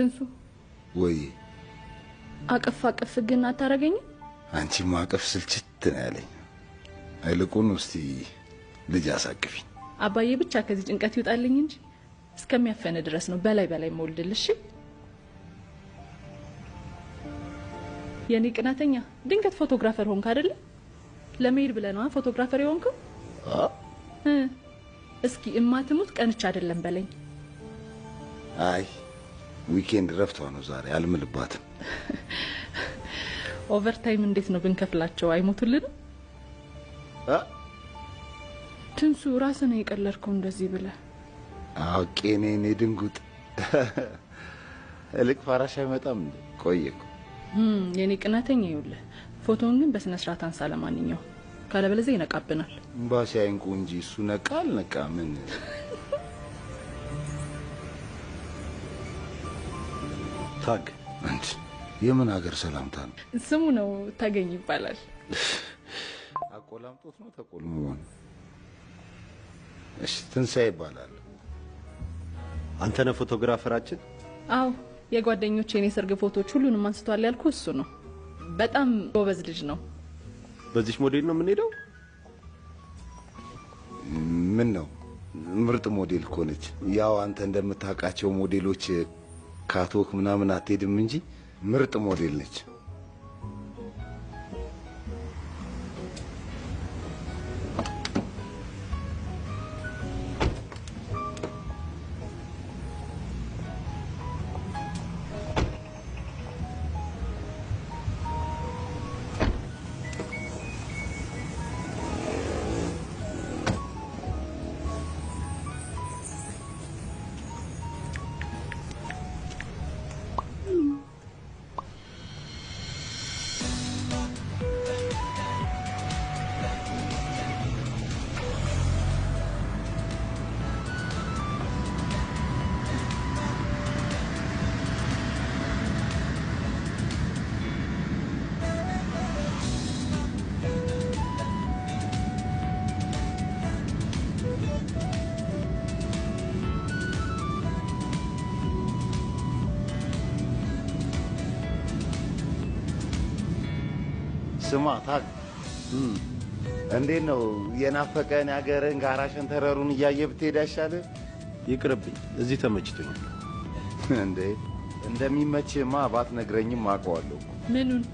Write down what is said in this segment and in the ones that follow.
ትንሱ ወይ አቀፍ ግን አታረገኝ አንቺ ማቀፍ ስልችት ነው ያለኝ አይልቁን እስቲ ልጅ አሳቅፊኝ አባዬ ብቻ ከዚህ ጭንቀት ይውጣልኝ እንጂ እስከሚያፈነ ድረስ ነው በላይ ሞልድልሽ የኔ ቅናተኛ ድንገት ፎቶግራፈር ሆንክ አይደል ለመሄድ ብለና ፎቶግራፈር ሆንክ እስኪ እማትሙት ቀንቻ አይደለም በለኝ አይ ዊኬንድ ረፍቷ ነው ዛሬ አልምልባትም ኦቨርታይም እንዴት ነው ብንከፍላቸው አይሞቱልን ትንሱ ራስን ይቀለርከው እንደዚህ ብለ አውቄኔ ድንጉጥ እልቅ ፋራሽ አይመጣም ቆየኩ የኔ ቅናተኛ ይውል ፎቶውን ግን በስነ ስርዓት አንሳ ለማንኛው ካለበለዚያ ይነቃብናል ባሲ አይንቁ እንጂ እሱ ነቃል ነቃ ምን ታግ አንቺ የምን ሀገር ሰላምታ ነው ስሙ ነው ታገኝ ይባላል አቆላምጦት ነው ተቆልሞ እሺ ትንሳኤ ይባላል አንተ ነህ ፎቶግራፈራችን አው የጓደኞቼ የኔ ሰርግ ፎቶዎች ሁሉንም አንስቷል ያልኩ እሱ ነው በጣም ጎበዝ ልጅ ነው በዚህ ሞዴል ነው የምንሄደው ምን ነው ምርጥ ሞዴል ኮነች ያው አንተ እንደምታውቃቸው ሞዴሎች ካቶክ ምናምን አትሄድም እንጂ ምርጥ ሞዴል ነች ስማ ታግ እንዴት ነው የናፈቀን ያገርን ጋራሽን ተረሩን ያያየ ብትሄድ አይሻልም ይቅርብኝ እዚህ ተመችቶኛል እንዴ እንደሚመችማ ባትነግረኝም አውቀዋለሁ ምኑን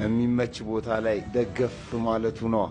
የሚመች ቦታ ላይ ደገፍ ማለቱ ነው